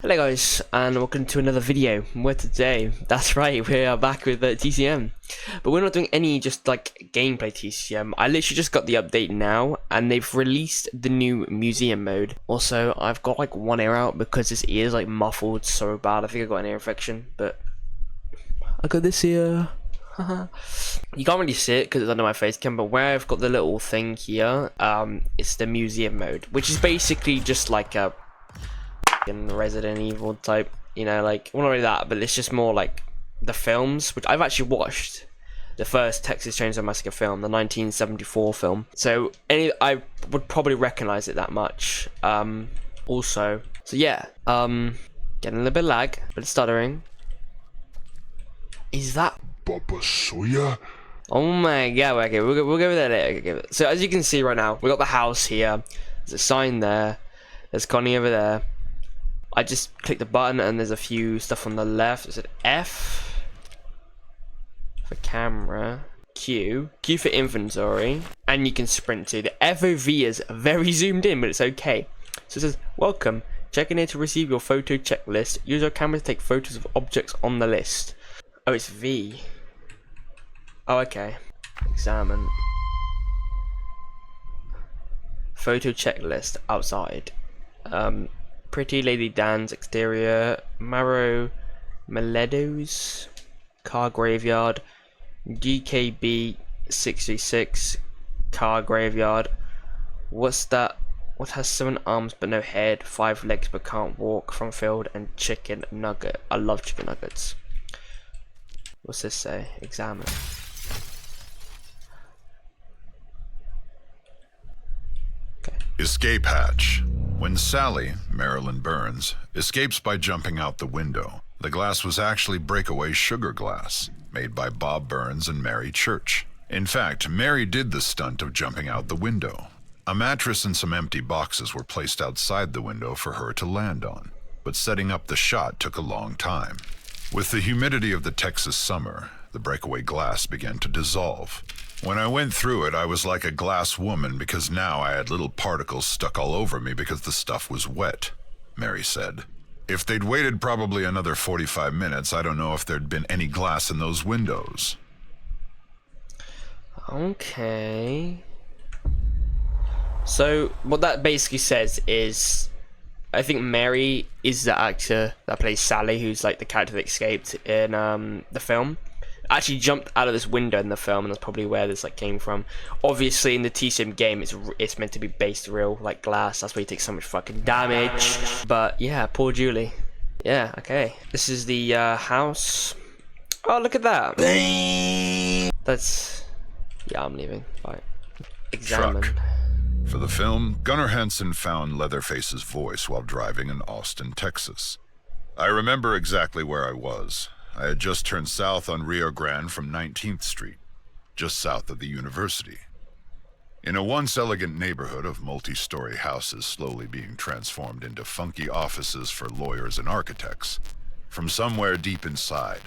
Hello guys, and welcome to another video. Where today, that's right, we are back with TCM, but we're not doing any just like gameplay TCM. I literally just got the update now, and they've released the new museum mode. Also, I've got like one ear out because this ear is like muffled so bad. I think I got an ear infection, but I got this ear. You can't really see it because it's under my face cam, but where I've got the little thing here, it's the museum mode, which is basically just like a Resident Evil type, you know, like, well, not really that, but it's just more like the films, which I've actually watched the first Texas Chainsaw Massacre film, the 1974 film, so I would probably recognize it that much. Also, so yeah, getting a little bit of lag, but it's stuttering. Is that Baba Soya? Oh my god, okay, we'll go with that later. Okay, so as you can see right now, we got the house here, there's a sign there, there's Connie over there. I just clicked the button and there's a few stuff on the left. It said F for camera, Q for inventory, and you can sprint to. The FOV is very zoomed in, but it's okay. So it says, welcome, check in here to receive your photo checklist. Use your camera to take photos of objects on the list. Oh, it's V. Oh, okay. Examine. Photo checklist outside. Pretty Lady Dan's exterior, Marrow Meadows, car graveyard, DKB 66, car graveyard. What's that? What has 7 arms but no head, 5 legs but can't walk, from field, and chicken nugget. I love chicken nuggets. What's this say? Examine. Okay. Escape hatch. When Sally, Marilyn Burns, escapes by jumping out the window, the glass was actually breakaway sugar glass, made by Bob Burns and Mary Church. In fact, Mary did the stunt of jumping out the window. A mattress and some empty boxes were placed outside the window for her to land on, but setting up the shot took a long time. With the humidity of the Texas summer, the breakaway glass began to dissolve. When I went through it, I was like a glass woman because now I had little particles stuck all over me because the stuff was wet, Mary said. If they'd waited probably another 45 minutes, I don't know if there'd been any glass in those windows. Okay. So, what that basically says is, I think Mary is the actor that plays Sally, who's like the character that escaped in the film. Actually jumped out of this window in the film, and that's probably where this like came from. Obviously in the TCM game it's meant to be based real, like glass, that's why you take so much fucking damage. But yeah, poor Julie. Yeah, okay, this is the house. Oh, look at that. That's, yeah, I'm leaving. Bye. Examine. Truck. For the film, Gunnar Hansen found Leatherface's voice while driving in Austin, Texas. I remember exactly where I was. I had just turned south on Rio Grande from 19th Street, just south of the university. In a once elegant neighborhood of multi-story houses slowly being transformed into funky offices for lawyers and architects, from somewhere deep inside,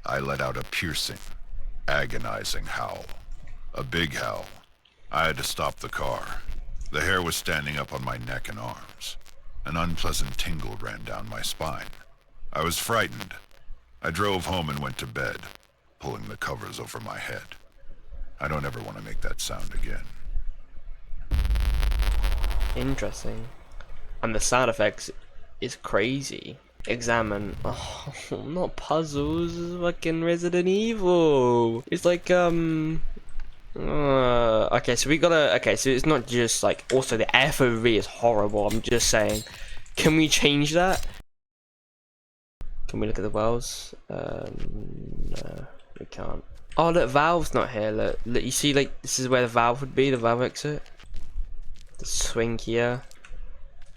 I let out a piercing, agonizing howl. A big howl. I had to stop the car. The hair was standing up on my neck and arms. An unpleasant tingle ran down my spine. I was frightened. I drove home and went to bed, pulling the covers over my head. I don't ever want to make that sound again. Interesting. And the sound effects is crazy. Examine. Oh, not puzzles, it's fucking Resident Evil. It's like, okay, so we gotta, okay, so it's not just like, also the FOV is horrible, I'm just saying. Can we change that? Can we look at the wells? No, we can't. Oh, look, Valve's not here. Look, you see, like, this is where the valve would be, the valve exit. The swing here.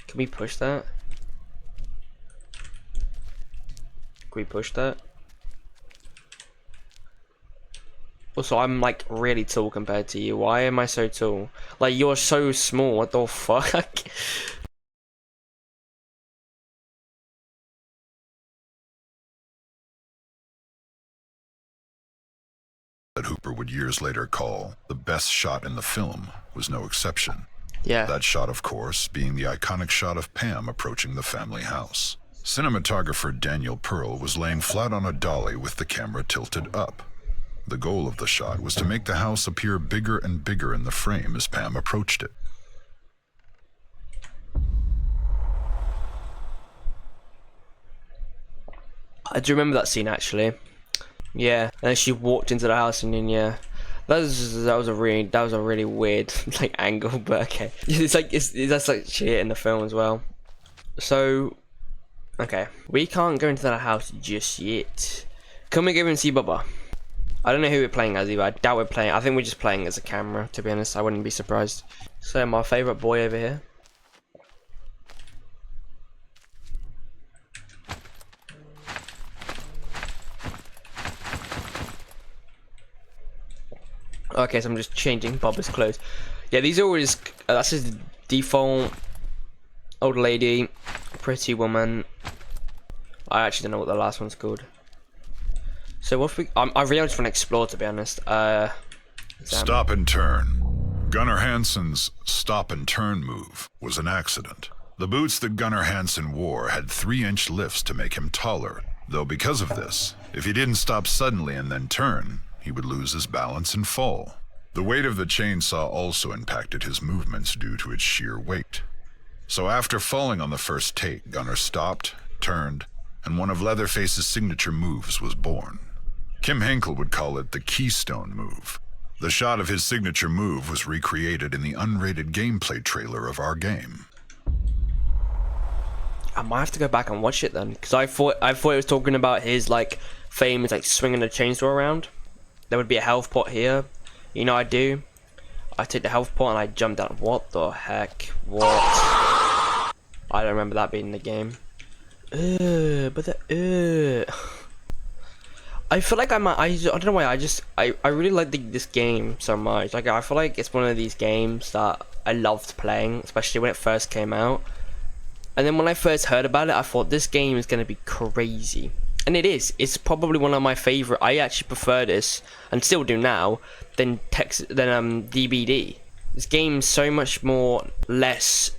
Can we push that? Can we push that? Also, I'm like really tall compared to you. Why am I so tall? Like, you're so small. What the fuck? That Hooper would years later call the best shot in the film was no exception. Yeah. That shot, of course, being the iconic shot of Pam approaching the family house. Cinematographer Daniel Pearl was laying flat on a dolly with the camera tilted up. The goal of the shot was to make the house appear bigger and bigger in the frame as Pam approached it. I do remember that scene actually. Yeah, and then she walked into the house and then yeah. That was a really weird like angle, but okay. It's like that's like shit in the film as well. So okay, we can't go into that house just yet. Can we go and see Bubba? I don't know who we're playing as either. I doubt we're playing. I think we're just playing as a camera, to be honest. I wouldn't be surprised. So my favourite boy over here. Okay, so I'm just changing Bubba's clothes. Yeah, these are always. That's his default. Old lady, pretty woman. I actually don't know what the last one's called. So what if we? I really just want to explore, to be honest. Stop and turn. Gunnar Hansen's stop and turn move was an accident. The boots that Gunnar Hansen wore had 3-inch lifts to make him taller, though because of this, if he didn't stop suddenly and then turn, he would lose his balance and fall. The weight of the chainsaw also impacted his movements due to its sheer weight. So after falling on the first take, Gunnar stopped, turned, and one of Leatherface's signature moves was born. Kim Henkel would call it the Keystone move. The shot of his signature move was recreated in the unrated gameplay trailer of our game. I might have to go back and watch it then, because I thought it was talking about his like famous like swinging the chainsaw around. There would be a health pot here. You know I do. I take the health pot and I jump down. What the heck? What? I don't remember that being in the game. I feel like I don't know why I really like this game so much. Like I feel like it's one of these games that I loved playing, especially when it first came out. And then when I first heard about it, I thought this game is gonna be crazy, and it is. It's probably one of my favorite. I actually prefer this, and still do now, than DBD. This game's so much more less.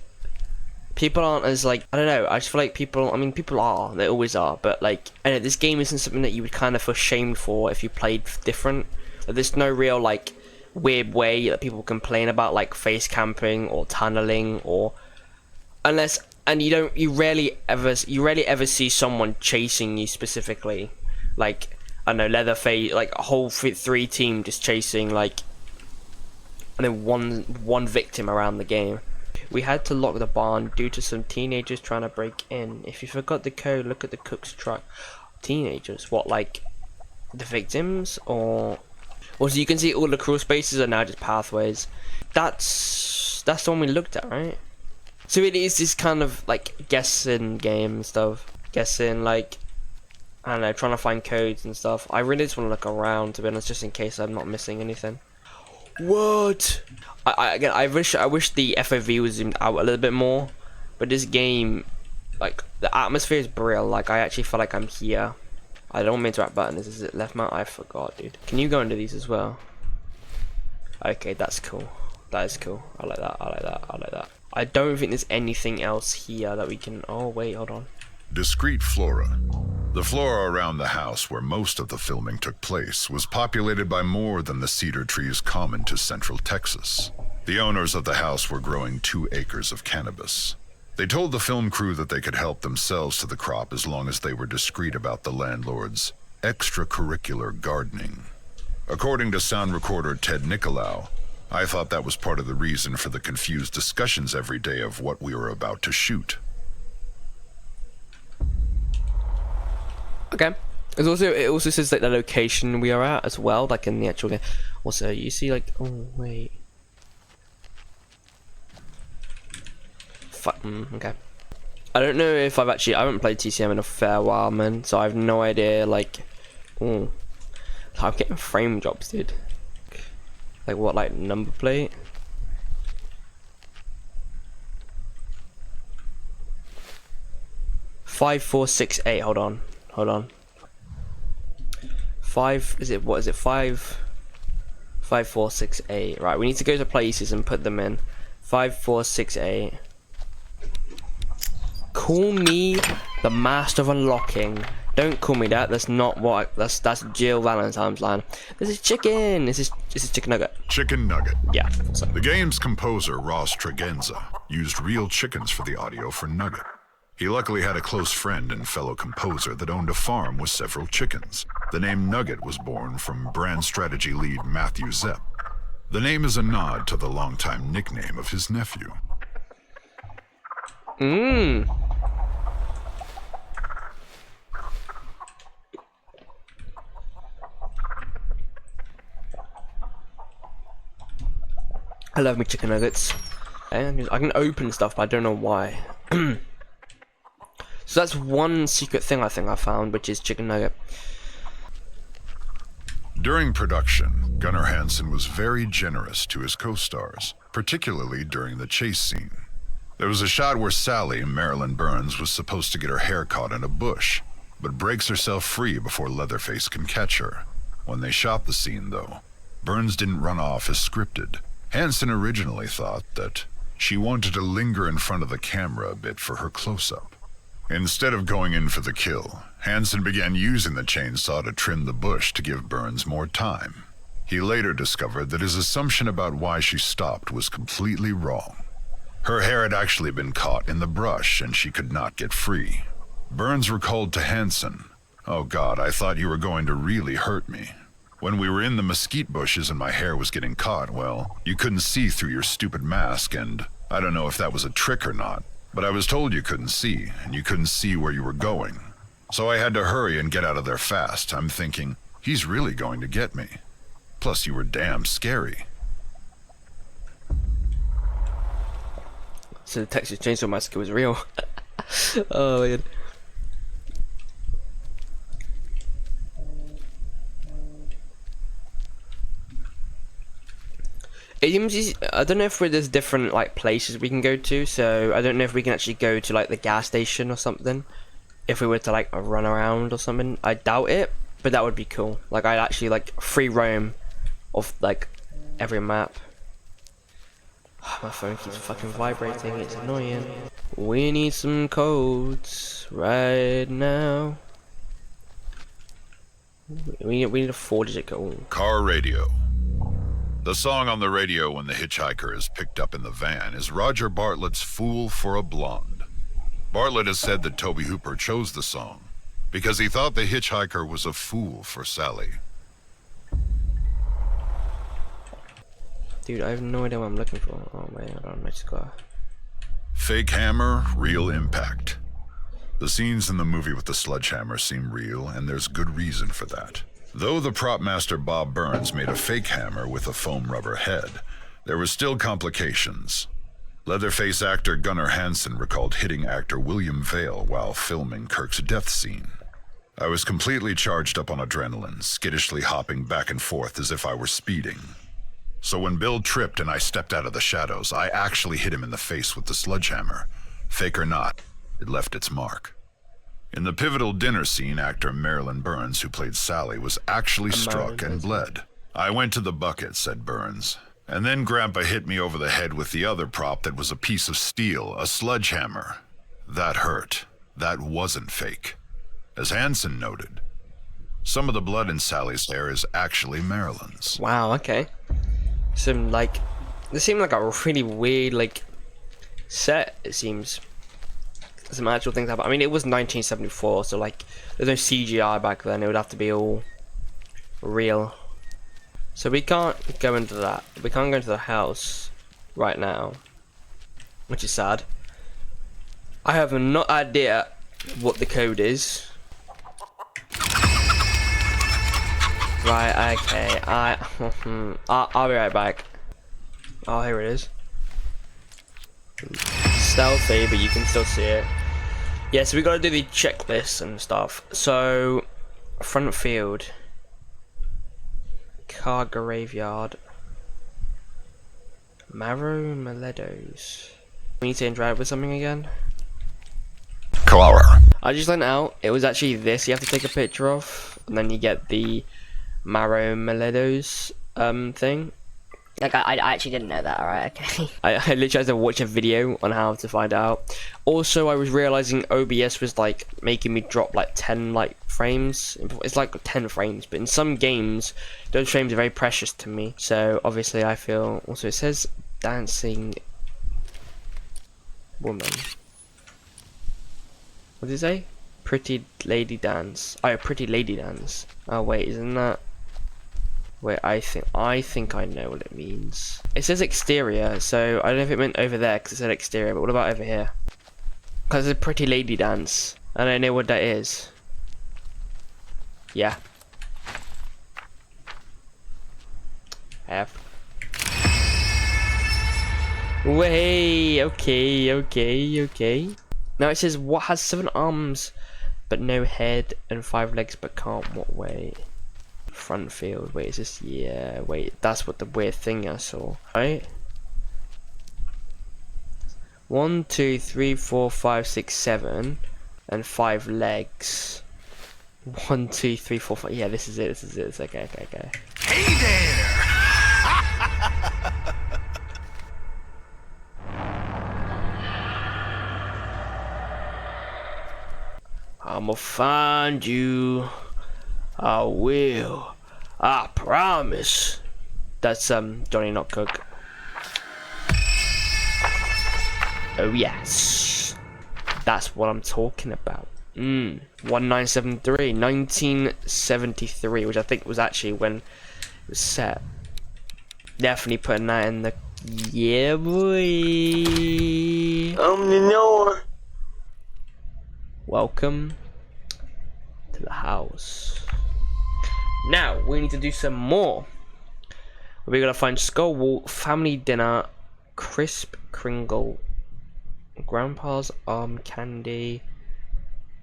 People aren't as like, I don't know, I just feel like people, I mean people are, they always are, but like, I know this game isn't something that you would kind of feel shamed for if you played different. Like, there's no real like weird way that people complain about like face camping or tunneling or unless, and you rarely ever see someone chasing you specifically, like I don't know, Leatherface, like a whole three team just chasing like, I know one victim around the game. We had to lock the barn due to some teenagers trying to break in. If you forgot the code, look at the cook's truck. Teenagers? What, like the victims? Or so you can see all the crawl spaces are now just pathways. That's the one we looked at, right? So it is this kind of like guessing game and stuff. Guessing, like, I don't know, trying to find codes and stuff. I really just want to look around, to be honest, just in case I'm not missing anything. What? I wish the FOV was zoomed out a little bit more, but this game, like the atmosphere is brilliant. Like I actually feel like I'm here. I don't mean to wrap buttons. Is it left mouse? I forgot, dude. Can you go into these as well? Okay, that's cool. That is cool. I like that. I like that. I like that. I don't think there's anything else here that we can. Oh wait, hold on. Discrete flora. The flora around the house where most of the filming took place was populated by more than the cedar trees common to central Texas. The owners of the house were growing 2 acres of cannabis. They told the film crew that they could help themselves to the crop as long as they were discreet about the landlord's extracurricular gardening. According to sound recorder Ted Nicolau, I thought that was part of the reason for the confused discussions every day of what we were about to shoot. Okay. It also says like the location we are at as well, like in the actual game. Also, you see like, oh wait. Okay. I don't know if I haven't played TCM in a fair while, man. So I have no idea. Like, I'm getting frame drops, dude. Like what? Like number plate? Five, 4, 6, 8. Hold on. 5 is it? What is it? 5, 4, 6, 8. Right, we need to go to places and put them in. 5, 4, 6, 8. Call me The master of unlocking. Don't call me that. That's not what. That's Jill Valentine's line. This is chicken. This is chicken nugget. Chicken Nugget. Yeah. So. The game's composer, Ross Tregenza, used real chickens for the audio for Nugget. He luckily had a close friend and fellow composer that owned a farm with several chickens. The name Nugget was born from brand strategy lead Matthew Zepp. The name is a nod to the longtime nickname of his nephew. I love me chicken nuggets. And I can open stuff, but I don't know why. So that's one secret thing I think I found, which is chicken nugget. During production, Gunnar Hansen was very generous to his co-stars, particularly during the chase scene. There was a shot where Sally, Marilyn Burns, was supposed to get her hair caught in a bush, but breaks herself free before Leatherface can catch her. When they shot the scene, though, Burns didn't run off as scripted. Hansen originally thought that she wanted to linger in front of the camera a bit for her close-up. Instead of going in for the kill, Hansen began using the chainsaw to trim the bush to give Burns more time. He later discovered that his assumption about why she stopped was completely wrong. Her hair had actually been caught in the brush and she could not get free. Burns recalled to Hansen, "Oh God, I thought you were going to really hurt me. When we were in the mesquite bushes and my hair was getting caught, well, you couldn't see through your stupid mask, and I don't know if that was a trick or not, but I was told you couldn't see, and you couldn't see where you were going. So I had to hurry and get out of there fast. I'm thinking, he's really going to get me. Plus you were damn scary." So the Texas Chainsaw Massacre was real. Oh my god. I don't know if there's different like places we can go to, so I don't know if we can actually go to like the gas station or something if we were to like run around or something. I doubt it, but that would be cool. Like I'd actually like free roam of like every map. My phone keeps fucking vibrating, it's annoying. We need some codes right now. We need a 4-digit code. Car radio. The song on the radio when the hitchhiker is picked up in the van is Roger Bartlett's "Fool for a Blonde." Bartlett has said that Tobe Hooper chose the song because he thought the hitchhiker was a fool for Sally. Dude, I have no idea what I'm looking for. Oh my god, my scar. Fake hammer, real impact. The scenes in the movie with the sledgehammer seem real, and there's good reason for that. Though the prop master Bob Burns made a fake hammer with a foam rubber head, there were still complications. Leatherface actor Gunnar Hansen recalled hitting actor William Vale while filming Kirk's death scene. "I was completely charged up on adrenaline, skittishly hopping back and forth as if I were speeding. So when Bill tripped and I stepped out of the shadows, I actually hit him in the face with the sledgehammer. Fake or not, it left its mark." In the pivotal dinner scene, actor Marilyn Burns, who played Sally, was actually struck and bled. "I went to the bucket," said Burns, "and then Grandpa hit me over the head with the other prop that was a piece of steel, a sledgehammer. That hurt. That wasn't fake." As Hansen noted, some of the blood in Sally's hair is actually Marilyn's. Wow, okay. Some like, this seemed like a really weird like set, it seems. Some actual things happen. I mean, it was 1974, so like there's no CGI back then. It would have to be all real. So we can't go into that. We can't go into the house right now, which is sad. I have no idea what the code is. Right, okay. I'll be right back. Oh, here it is. Stealthy, but you can still see it. Yeah, so we gotta do the checklist and stuff. So, front field, car graveyard, Marrow Meadows. We need to interact with something again. Clara. I just went out. It was actually this. You have to take a picture of, and then you get the Marrow Meadows thing. Like, I actually didn't know that, alright, okay. I literally had to watch a video on how to find out. Also, I was realizing OBS was like making me drop like 10 like frames. It's like 10 frames, but in some games, those frames are very precious to me. So obviously, I feel. Also, it says dancing woman. What did it say? Pretty lady dance. Oh, pretty lady dance. Oh wait, isn't that? Wait, I think I know what it means. It says exterior, so I don't know if it meant over there because it said exterior, but what about over here? Because it's a pretty lady dance. I don't know what that is. Yeah. F. Way, okay. Now it says what has 7 arms but no head and 5 legs but can't. What way? Front field. Wait, is this? Yeah, wait, that's what the weird thing I saw. Right? 1, 2, 3, 4, 5, 6, 7 and 5 legs. 1, 2, 3, 4, 5. Yeah, this is it. It's okay. Hey there! I'ma find you. I will. I promise. That's Johnny Not Cook. Oh yes. That's what I'm talking about. 1973, 1973, which I think was actually when it was set. Definitely putting that in the yeah boy. No. Welcome to the house. Now we need to do some more. We're gonna find Skull Walt, family dinner, crisp Kringle, grandpa's arm candy,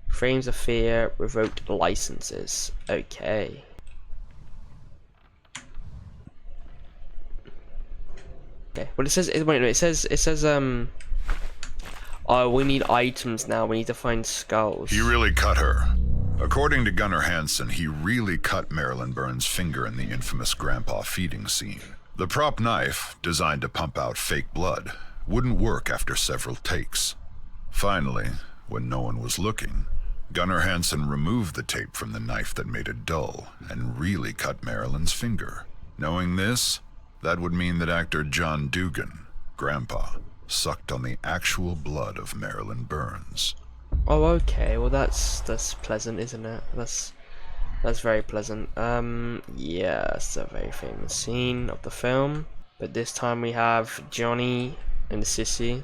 frames of fear, revoked licenses. Okay. Okay. Well, it says. Wait, no, it says. Oh, we need items now. We need to find skulls. He really cut her. According to Gunnar Hansen, he really cut Marilyn Burns' finger in the infamous grandpa feeding scene. The prop knife, designed to pump out fake blood, wouldn't work after several takes. Finally, when no one was looking, Gunnar Hansen removed the tape from the knife that made it dull and really cut Marilyn's finger. Knowing this, that would mean that actor John Dugan, Grandpa, sucked on the actual blood of Marilyn Burns. Oh, okay. Well, that's pleasant, isn't it? That's very pleasant. Yeah, it's a very famous scene of the film. But this time we have Johnny and the sissy.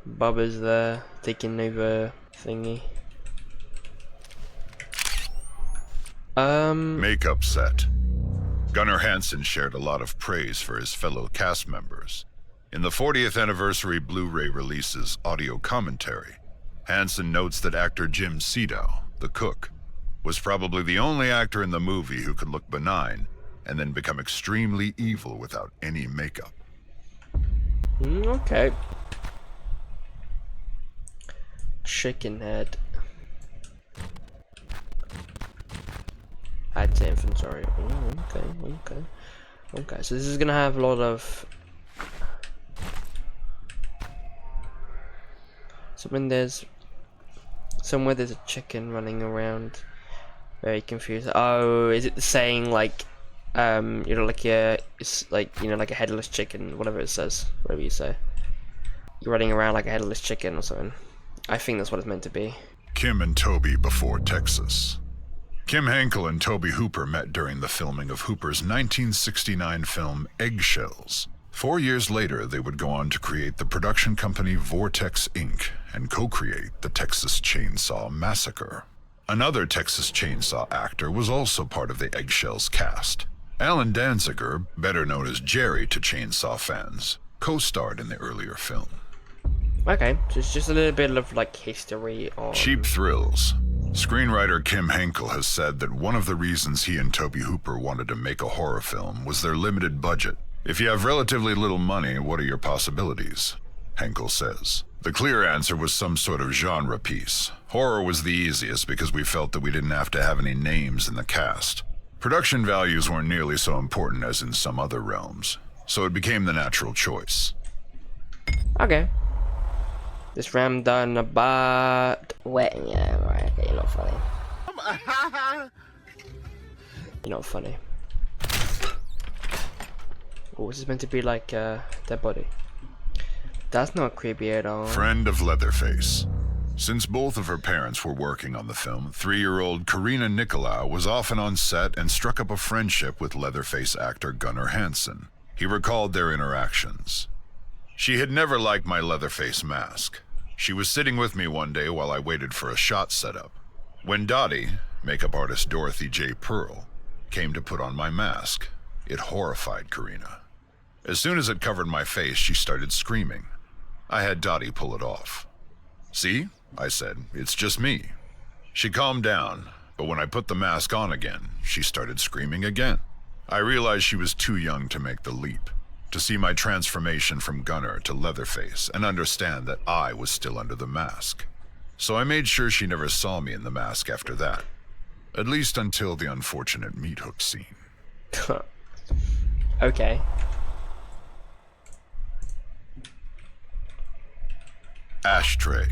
Bubba's there taking over thingy. Makeup set. Gunnar Hansen shared a lot of praise for his fellow cast members. In the 40th anniversary Blu-ray release's audio commentary, Hansen notes that actor Jim Sedow, the cook, was probably the only actor in the movie who could look benign and then become extremely evil without any makeup. Okay. Chicken head. Add to inventory. Okay. So this is gonna have a lot of. Somewhere there's a chicken running around. Very confused. Oh, is it the saying like, like like a headless chicken, whatever it says, whatever you say. You're running around like a headless chicken or something. I think that's what it's meant to be. Kim and Toby before Texas. Kim Henkel and Toby Hooper met during the filming of Hooper's 1969 film Eggshells. 4 years later, they would go on to create the production company Vortex Inc. and co-create the Texas Chainsaw Massacre. Another Texas Chainsaw actor was also part of the Eggshells cast. Alan Danziger, better known as Jerry to Chainsaw fans, co-starred in the earlier film. Okay, so it's just a little bit of like history on... Cheap thrills. Screenwriter Kim Henkel has said that one of the reasons he and Toby Hooper wanted to make a horror film was their limited budget. If you have relatively little money, what are your possibilities? Henkel says. The clear answer was some sort of genre piece. Horror was the easiest because we felt that we didn't have to have any names in the cast. Production values weren't nearly so important as in some other realms, so it became the natural choice. Okay. This ram done about. Wait, yeah, right, okay, you're not funny. You're not funny. Oh, this is meant to be like their body. That's not creepy at all. Friend of Leatherface. Since both of her parents were working on the film, 3-year-old Karina Nicolau was often on set and struck up a friendship with Leatherface actor Gunnar Hansen. He recalled their interactions. She had never liked my Leatherface mask. She was sitting with me one day while I waited for a shot setup. When Dottie, makeup artist Dorothy J. Pearl, came to put on my mask, it horrified Karina. As soon as it covered my face, she started screaming. I had Dottie pull it off. See? I said, it's just me. She calmed down, but when I put the mask on again, she started screaming again. I realized she was too young to make the leap, to see my transformation from Gunnar to Leatherface and understand that I was still under the mask. So I made sure she never saw me in the mask after that. At least until the unfortunate meat hook scene. Okay. Ashtray.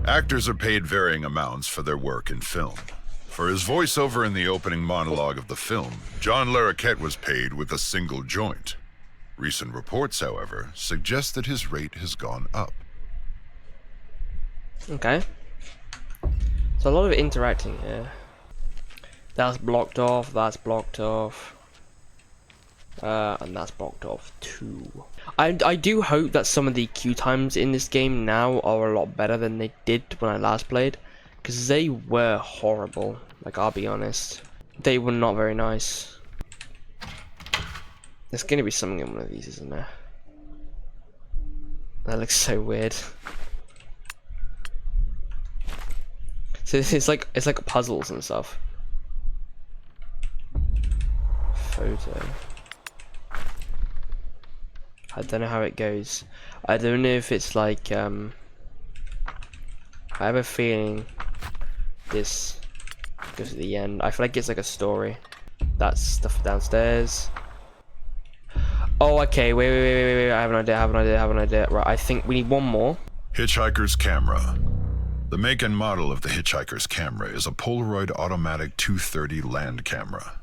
Actors are paid varying amounts for their work in film. For his voiceover in the opening monologue of the film, John Larroquette was paid with a single joint. Recent reports, however, suggest that his rate has gone up. Okay. So a lot of interacting here. That's blocked off, that's blocked off. And that's blocked off too. I do hope that some of the queue times in this game now are a lot better than they did when I last played. Because they were horrible, like I'll be honest. They were not very nice. There's gonna be something in one of these, isn't there? That looks so weird. So it's like puzzles and stuff. Photo. I don't know how it goes. I don't know if it's like I have a feeling this goes to the end. I feel like it's like a story. That's stuff downstairs. Oh, okay. Wait. I have an idea. Right, I think we need one more. Hitchhiker's camera. The make and model of the Hitchhiker's camera is a Polaroid automatic 230 land camera.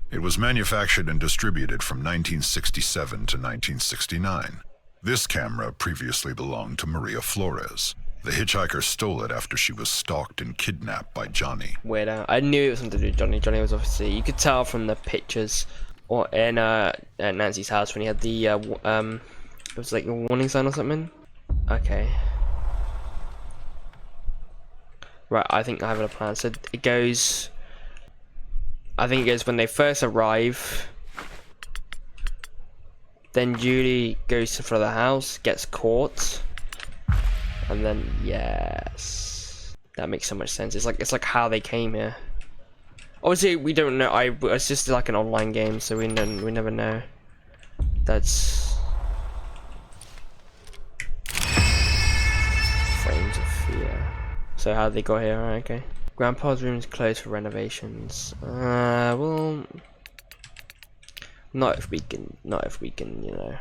It was manufactured and distributed from 1967 to 1969. This camera previously belonged to Maria Flores. The hitchhiker stole it after she was stalked and kidnapped by Johnny. Wait, I knew it was something to do with Johnny. Johnny was obviously, you could tell from the pictures or in at Nancy's house when he had the it was like a warning sign or something. Okay. Right, I think I have a plan. So it goes. I think it goes when they first arrive. Then Julie goes to front of the house, gets caught, and then yes, that makes so much sense. It's like how they came here. Obviously, we don't know. It's just like an online game, so we never know. That's frames of fear. So how they got here? Right, okay. Grandpa's room is closed for renovations. Well, not if we can, you know,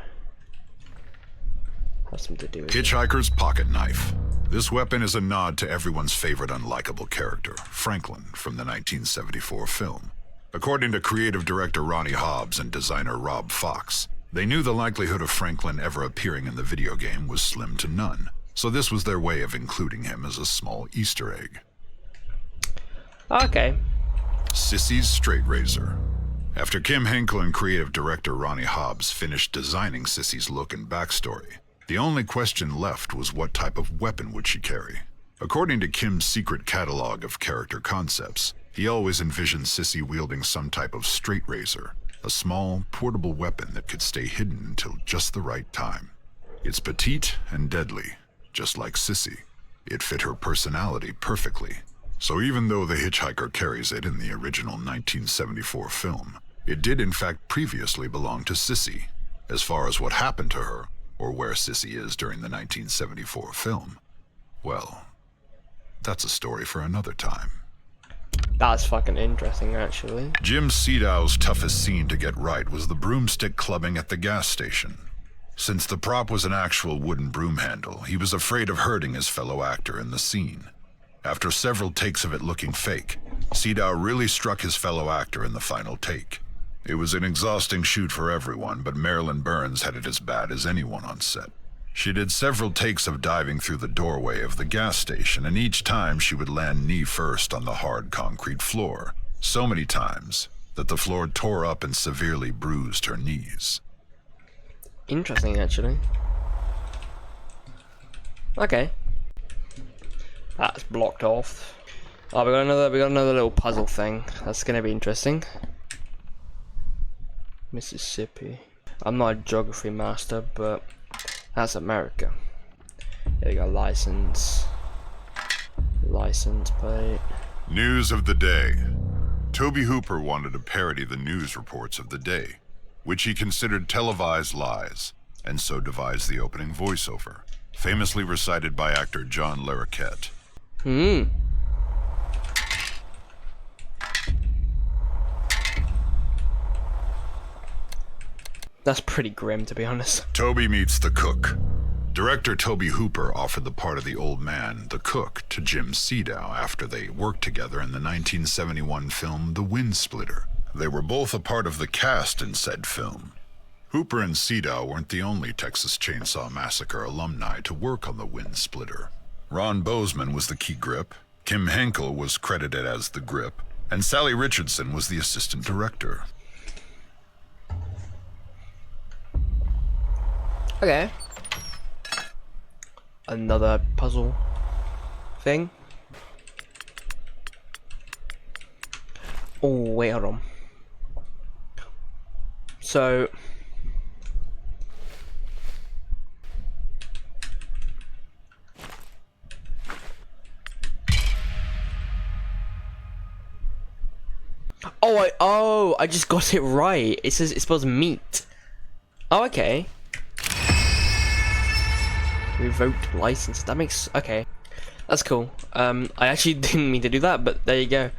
have something to do with it. Hitchhiker's pocket knife. This weapon is a nod to everyone's favorite unlikable character, Franklin, from the 1974 film. According to creative director Ronnie Hobbs and designer Rob Fox, they knew the likelihood of Franklin ever appearing in the video game was slim to none, so this was their way of including him as a small Easter egg. Okay. Sissy's straight razor. After Kim Henkel and creative director Ronnie Hobbs finished designing Sissy's look and backstory, the only question left was what type of weapon would she carry. According to Kim's secret catalog of character concepts, he always envisioned Sissy wielding some type of straight razor, a small, portable weapon that could stay hidden until just the right time. It's petite and deadly, just like Sissy. It fit her personality perfectly. So even though the hitchhiker carries it in the original 1974 film, it did in fact previously belong to Sissy. As far as what happened to her, or where Sissy is during the 1974 film, well, that's a story for another time. That's fucking interesting, actually. Jim Sedow's toughest scene to get right was the broomstick clubbing at the gas station. Since the prop was an actual wooden broom handle, he was afraid of hurting his fellow actor in the scene. After several takes of it looking fake, Sedow really struck his fellow actor in the final take. It was an exhausting shoot for everyone, but Marilyn Burns had it as bad as anyone on set. She did several takes of diving through the doorway of the gas station, and each time she would land knee first on the hard concrete floor, so many times that the floor tore up and severely bruised her knees. Interesting, actually. Okay. That's blocked off. Oh, we got another little puzzle thing. That's gonna be interesting. Mississippi. I'm not a geography master, but that's America. There we go, license plate. News of the day. Tobe Hooper wanted to parody the news reports of the day, which he considered televised lies, and so devised the opening voiceover, famously recited by actor John Larroquette. That's pretty grim, to be honest. Toby meets the cook. Director Tobe Hooper offered the part of the old man, the cook, to Jim Sedow after they worked together in the 1971 film The Wind Splitter. They were both a part of the cast in said film. Hooper and Sedow weren't the only Texas Chainsaw Massacre alumni to work on The Wind Splitter. Ron Bozeman was the key grip, Kim Henkel was credited as the grip, and Sally Richardson was the assistant director. Okay. Another puzzle thing. Oh, wait, hold on. So I just got it right. It says it spells meat. Oh, okay. Revoked license. That makes okay. That's cool. I actually didn't mean to do that, but there you go.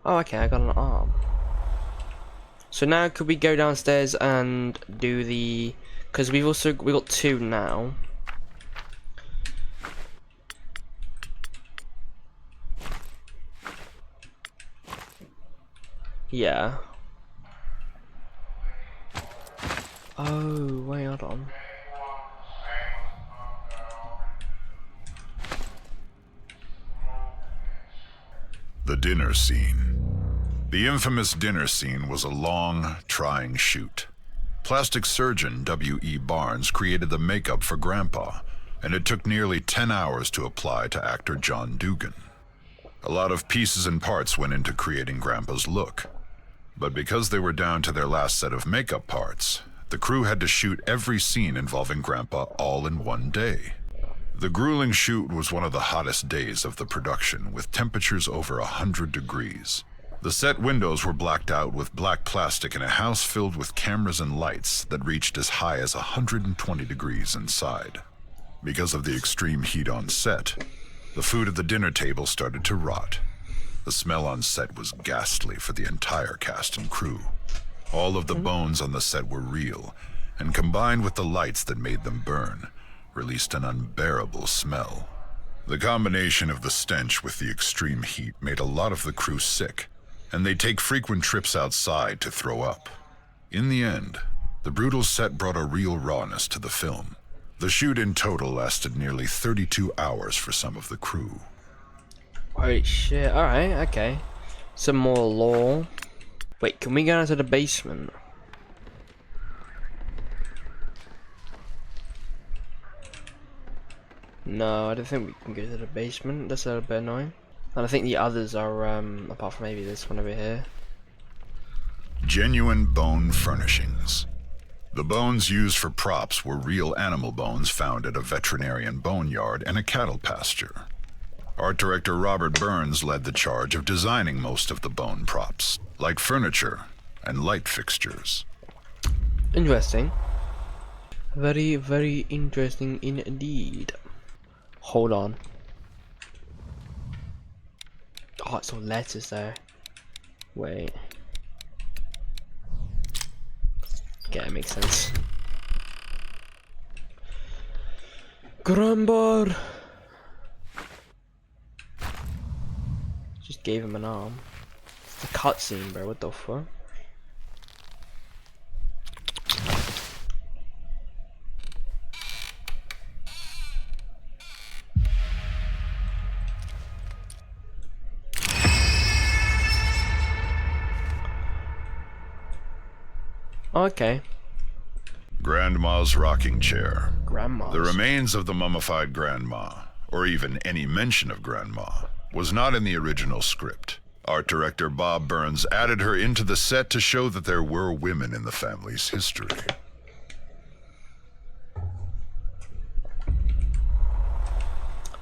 Oh, okay. I got an arm. So now could we go downstairs and do the? Because we got two now. Yeah. Oh, wait, hold on. The dinner scene. The infamous dinner scene was a long, trying shoot. Plastic surgeon W.E. Barnes created the makeup for Grandpa, and it took nearly 10 hours to apply to actor John Dugan. A lot of pieces and parts went into creating Grandpa's look. But because they were down to their last set of makeup parts, the crew had to shoot every scene involving Grandpa all in one day. The grueling shoot was one of the hottest days of the production, with temperatures over 100 degrees. The set windows were blacked out with black plastic in a house filled with cameras and lights that reached as high as 120 degrees inside. Because of the extreme heat on set, the food at the dinner table started to rot. The smell on set was ghastly for the entire cast and crew. All of the bones on the set were real, and combined with the lights that made them burn, released an unbearable smell. The combination of the stench with the extreme heat made a lot of the crew sick, and they'd take frequent trips outside to throw up. In the end, the brutal set brought a real rawness to the film. The shoot in total lasted nearly 32 hours for some of the crew. Holy shit, alright, okay. Some more lore. Wait, can we go down to the basement? No, I don't think we can go to the basement. That's a little bit annoying. And I think the others are, apart from maybe this one over here. Genuine bone furnishings. The bones used for props were real animal bones found at a veterinarian boneyard and a cattle pasture. Art director Robert Burns led the charge of designing most of the bone props, like furniture and light fixtures. Interesting. Very, very interesting indeed. Hold on. Oh, it's all letters there. Wait. Okay, it makes sense. Grumbar! Just gave him an arm. It's a cutscene, bro. What the fuck? Okay. Grandma's rocking chair. Grandma's. The remains of the mummified grandma, or even any mention of grandma, was not in the original script. Art director Bob Burns added her into the set to show that there were women in the family's history.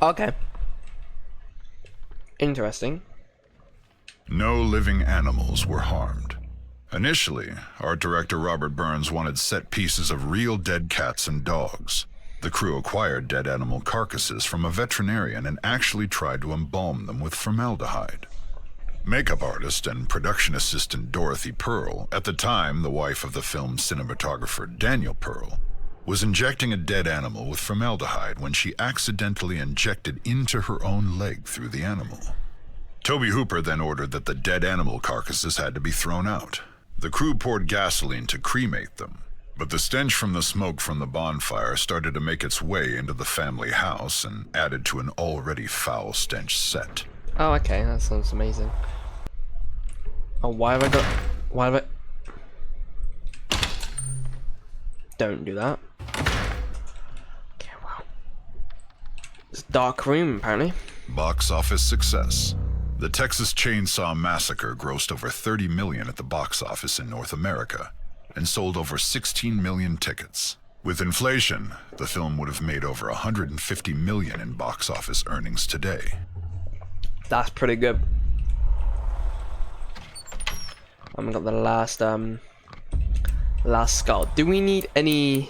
Okay. Interesting. No living animals were harmed. Initially, art director Robert Burns wanted set pieces of real dead cats and dogs. The crew acquired dead animal carcasses from a veterinarian and actually tried to embalm them with formaldehyde. Makeup artist and production assistant Dorothy Pearl, at the time the wife of the film's cinematographer Daniel Pearl, was injecting a dead animal with formaldehyde when she accidentally injected into her own leg through the animal. Tobe Hooper then ordered that the dead animal carcasses had to be thrown out. The crew poured gasoline to cremate them, but the stench from the smoke from the bonfire started to make its way into the family house and added to an already foul stench set. Oh, okay, that sounds amazing. Oh, why have I... Don't do that. Okay, wow. It's a dark room, apparently. Box office success. The Texas Chainsaw Massacre grossed over $30 million at the box office in North America and sold over 16 million tickets. With inflation, the film would have made over $150 million in box office earnings today. That's pretty good. I've got the last skull. Do we need any...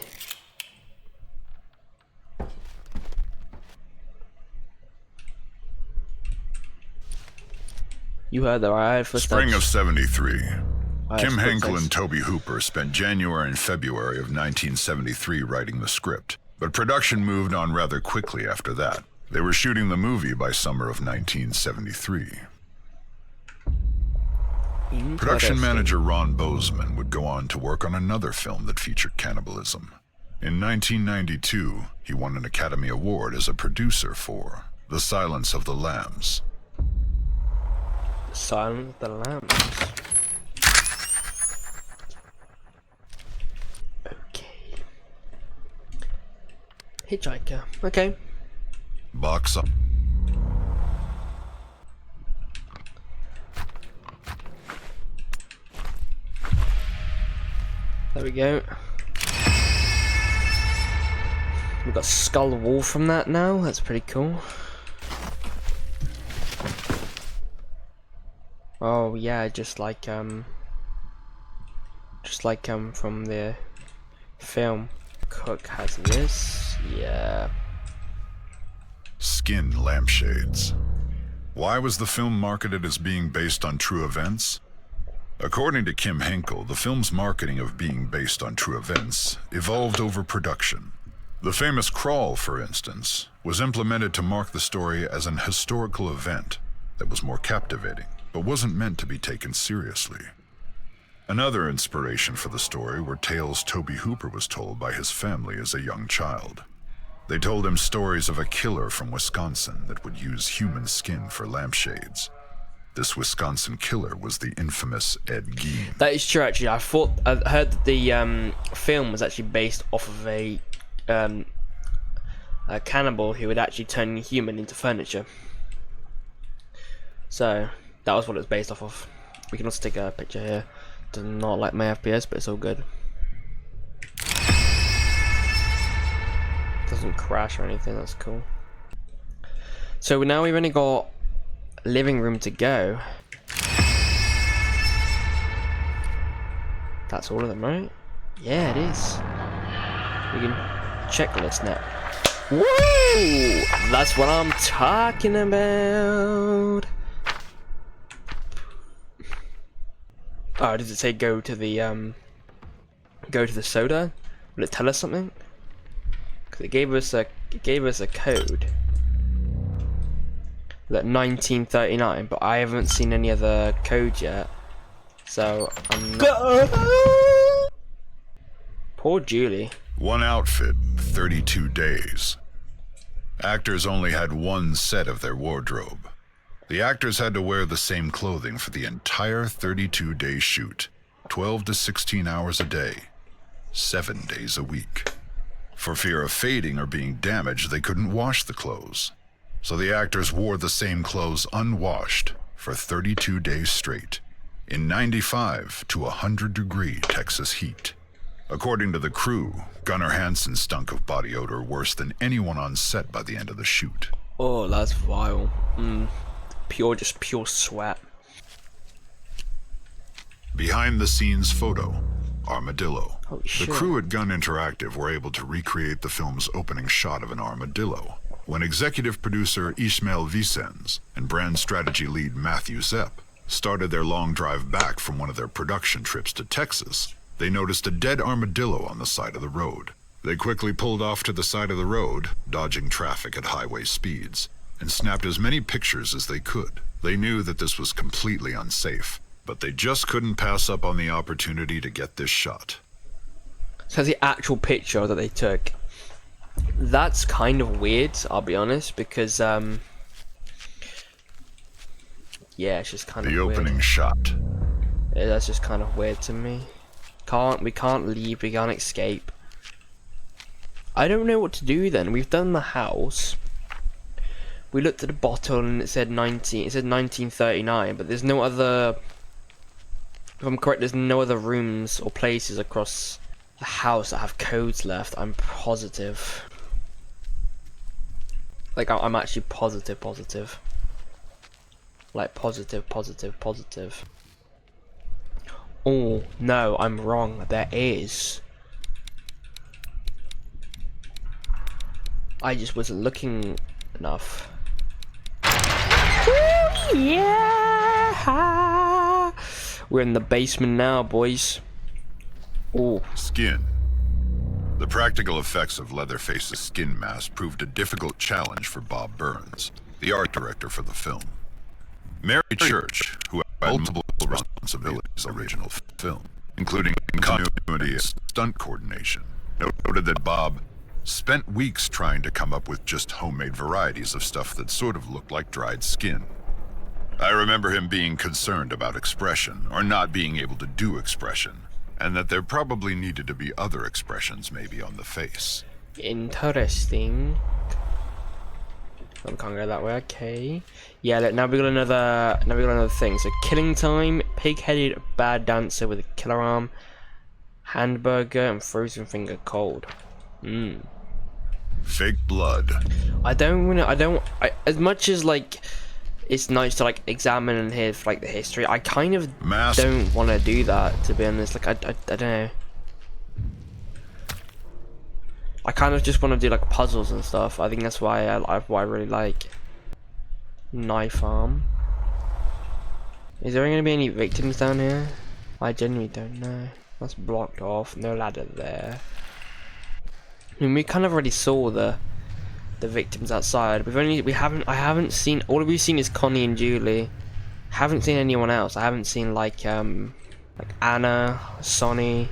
You heard that, right? Spring of '73. Kim footsteps. Henkel and Tobe Hooper spent January and February of 1973 writing the script, but production moved on rather quickly after that. They were shooting the movie by summer of 1973. Production manager Ron Bozeman would go on to work on another film that featured cannibalism. In 1992, he won an Academy Award as a producer for The Silence of the Lambs. Silence of the Lambs. Okay. Hitchhiker. Okay. Box up. There we go. We've got Skull Wall from that now. That's pretty cool. Oh yeah, just like from the film. Cook has this. Yeah. Skin lampshades. Why was the film marketed as being based on true events? According to Kim Henkel, the film's marketing of being based on true events evolved over production. The famous crawl, for instance, was implemented to mark the story as an historical event that was more captivating, but wasn't meant to be taken seriously. Another inspiration for the story were tales Tobe Hooper was told by his family as a young child. They told him stories of a killer from Wisconsin that would use human skin for lampshades. This Wisconsin killer was the infamous Ed Gein. That is true, actually. I heard that the film was actually based off of a cannibal who would actually turn human into furniture. So that was what it was based off of. We can also take a picture here. Does not like my FPS, but it's all good. Doesn't crash or anything. That's cool. So now we've only got living room to go. That's all of them, right? Yeah, it is. We can checklist now. Woo! That's what I'm talking about. Oh, does it say go to the soda? Will it tell us something? Because it gave us a code. Look, 1939, but I haven't seen any other code yet. So I'm not... Poor Julie. One outfit, 32 days. Actors only had one set of their wardrobe. The actors had to wear the same clothing for the entire 32-day shoot, 12 to 16 hours a day, 7 days a week. For fear of fading or being damaged, they couldn't wash the clothes. So the actors wore the same clothes unwashed for 32 days straight, in 95 to 100-degree Texas heat. According to the crew, Gunnar Hansen stunk of body odor worse than anyone on set by the end of the shoot. Oh, that's vile. Just pure sweat. Behind the scenes photo, Armadillo. Holy The shit. crew at Gun Interactive were able to recreate the film's opening shot of an armadillo when executive producer Ismail Vicens and brand strategy lead Matthew Zepp started their long drive back from one of their production trips to Texas. They noticed a dead armadillo on the side of the road. They quickly pulled off to the side of the road, dodging traffic at highway speeds, and snapped as many pictures as they could. They knew that this was completely unsafe, but they just couldn't pass up on the opportunity to get this shot. So the actual picture that they took. That's kind of weird, I'll be honest, because yeah, it's just kind of The weird. opening shot. Yeah, that's just kind of weird to me. We can't leave, we can't escape. I don't know what to do then. We've done the house. We looked at the bottle and it said 1939, but there's no other, if I'm correct, there's no other rooms or places across the house that have codes left. I'm positive. Like, I'm actually positive. Like, positive. Oh, no, I'm wrong. There is. I just wasn't looking enough. Ooh, yeah! We're in the basement now, boys. Oh, Skin. The practical effects of Leatherface's skin mask proved a difficult challenge for Bob Burns, the art director for the film. Mary Church, who had multiple responsibilities in the original film, including continuity and stunt coordination, noted that Bob spent weeks trying to come up with just homemade varieties of stuff that sort of looked like dried skin. I remember him being concerned about expression, or not being able to do expression, and that there probably needed to be other expressions maybe on the face. interesting. I can't go that way. Okay. Yeah. Look, now we got another thing. So, killing time, pig-headed bad dancer with a killer arm, hamburger, and frozen finger cold. Fake blood. As much as like it's nice to like examine and hear like the history, I kind of don't want to do that, to be honest. Like I don't know. I kind of just want to do like puzzles and stuff. I think that's why I really like knife arm. Is there going to be any victims down here? I genuinely don't know. That's blocked off. No ladder there. I mean, we kind of already saw the victims outside. I haven't seen, all we've seen is Connie and Julie. Haven't seen anyone else. I haven't seen like Anna, Sonny,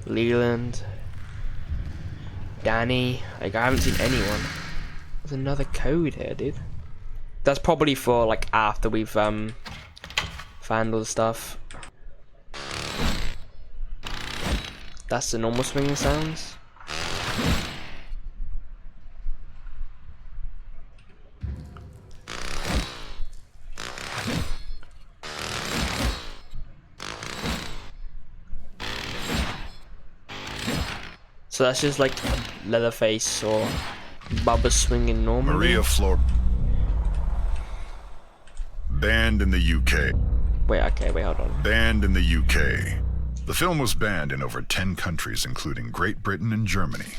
Leland, Danny. Like, I haven't seen anyone. There's another code here, dude. That's probably for like after we've found all the stuff. That's the normal swinging sounds. So that's just like Leatherface or Bubba swinging normally. Maria Flor. Banned in the UK. Wait, hold on. Banned in the UK. The film was banned in over 10 countries, including Great Britain and Germany.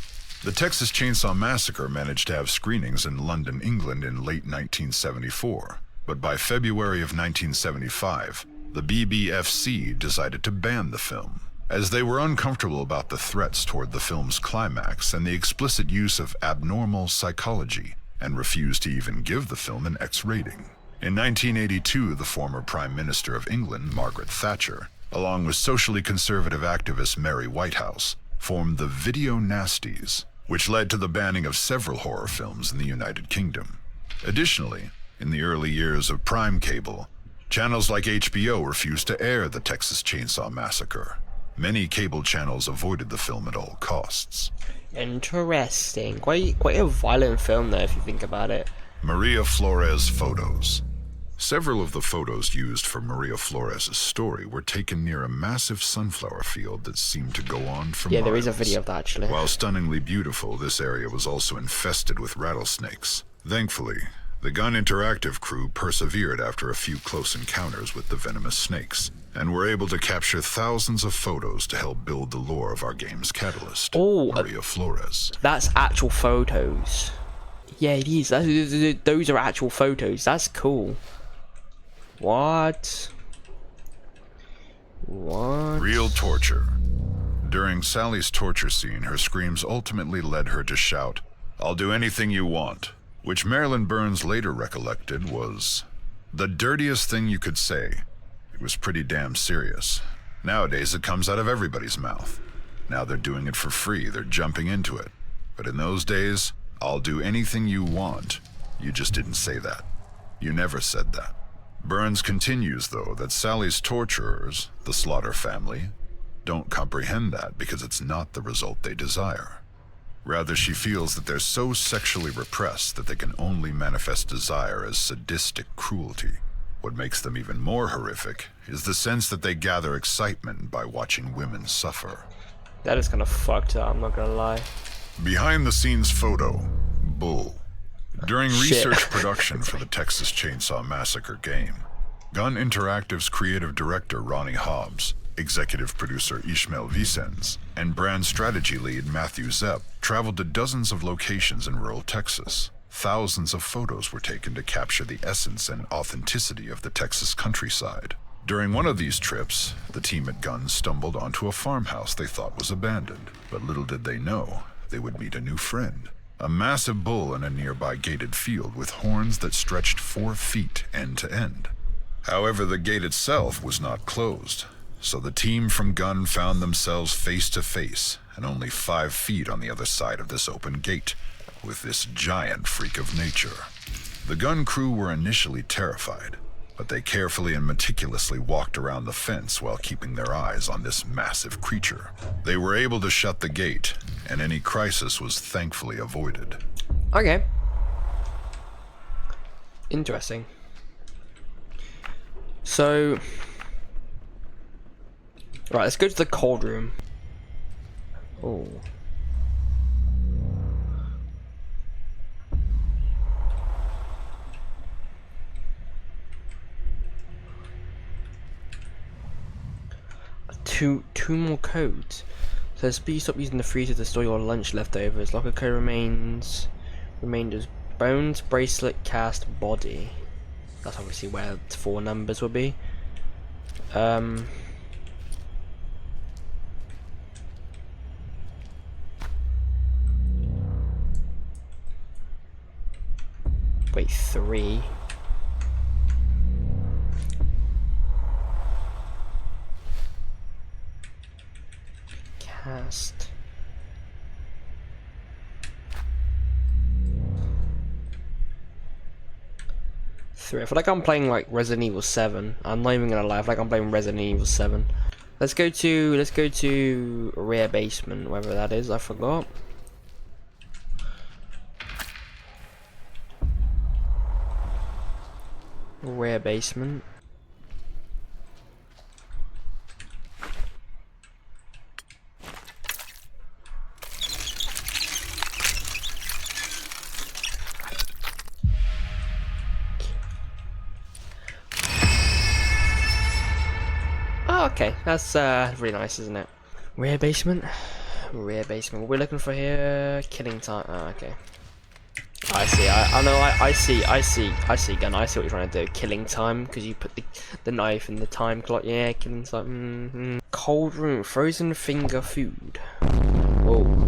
The Texas Chainsaw Massacre managed to have screenings in London, England in late 1974, but by February of 1975, The BBFC decided to ban the film, as they were uncomfortable about the threats toward the film's climax and the explicit use of abnormal psychology, and refused to even give the film an X rating. In 1982, the former Prime Minister of England, Margaret Thatcher, along with socially conservative activist Mary Whitehouse, formed the Video Nasties, which led to the banning of several horror films in the United Kingdom. Additionally, in the early years of Prime Cable, channels like HBO refused to air the Texas Chainsaw Massacre. Many cable channels avoided the film at all costs. Interesting. Quite a violent film though, if you think about it. Maria Flores photos. Several of the photos used for Maria Flores' story were taken near a massive sunflower field that seemed to go on for miles. There is a video of that actually. While stunningly beautiful, this area was also infested with rattlesnakes. Thankfully, the Gun Interactive crew persevered after a few close encounters with the venomous snakes, and were able to capture thousands of photos to help build the lore of our game's catalyst, Maria Flores. That's actual photos. Yeah, it is. Those are actual photos. That's cool. What? Real torture. During Sally's torture scene, her screams ultimately led her to shout, "I'll do anything you want," which Marilyn Burns later recollected was the dirtiest thing you could say. It was pretty damn serious. Nowadays it comes out of everybody's mouth. Now they're doing it for free, they're jumping into it. But in those days, "I'll do anything you want," you just didn't say that. You never said that. Burns continues, though, that Sally's torturers, the Slaughter family, don't comprehend that because it's not the result they desire. Rather, she feels that they're so sexually repressed that they can only manifest desire as sadistic cruelty. What makes them even more horrific is the sense that they gather excitement by watching women suffer. That is kind of fucked up, I'm not gonna lie. Behind the scenes photo, Bull. During research production for the Texas Chainsaw Massacre game, Gun Interactive's creative director Ronnie Hobbs, executive producer Ishmael Vicens, and brand strategy lead Matthew Zepp traveled to dozens of locations in rural Texas. Thousands of photos were taken to capture the essence and authenticity of the Texas countryside. During one of these trips, the team at Gun stumbled onto a farmhouse they thought was abandoned, but little did they know they would meet a new friend. A massive bull in a nearby gated field with horns that stretched 4 feet end to end. However, the gate itself was not closed, so the team from Gun found themselves face to face and only 5 feet on the other side of this open gate, with this giant freak of nature. The Gun crew were initially terrified, but they carefully and meticulously walked around the fence while keeping their eyes on this massive creature. They were able to shut the gate, and any crisis was thankfully avoided. Okay. Interesting. So, right, let's go to the cold room. Oh. Two more codes. So please stop using the freezer to store your lunch leftovers. Locker code remainders bones, bracelet, cast, body. That's obviously where the 4 numbers will be. Wait, 3. Cast. I feel like I'm playing like Resident Evil 7. I'm not even gonna lie, I feel like I'm playing Resident Evil 7. Let's go to rear basement, wherever that is, I forgot. Rear basement. Okay, that's really nice, isn't it? Rear basement. Rear basement. What we're looking for here, killing time. Oh, okay. I see. I know. I see. Gun. I see what you're trying to do. Killing time because you put the knife in the time clock. Yeah, killing time. Cold room, frozen finger food. Whoa.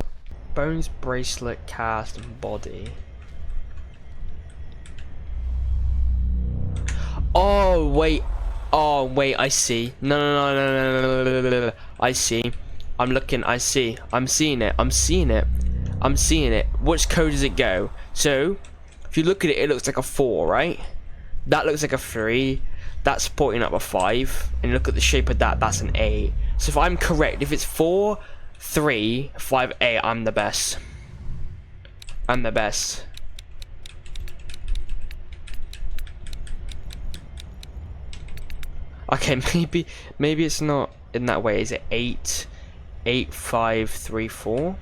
Bones, bracelet, cast, and body. Oh wait. Oh wait. I see. No. I see. I'm looking. I see. I'm seeing it. I'm seeing it. Which code does it go? So, if you look at it, it looks like a 4, right? That looks like a 3. That's pointing up a 5. And look at the shape of that, that's an 8. So if I'm correct, if it's 4, 3, 5, 8, I'm the best. I'm the best. Okay, maybe it's not in that way. Is it 8, 8, 5, 3, 4?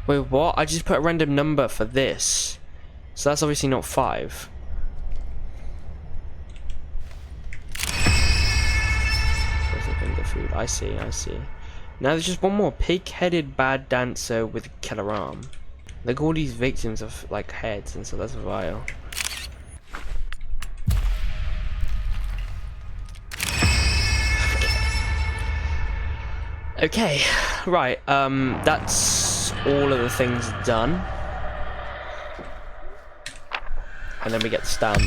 Wait, what? I just put a random number for this. So that's obviously not 5. Food. I see. Now there's just one more. Pig-headed bad dancer with a killer arm. Like all these victims of like heads and so that's vile. Okay, right, that's all of the things done. And then we get the stamp.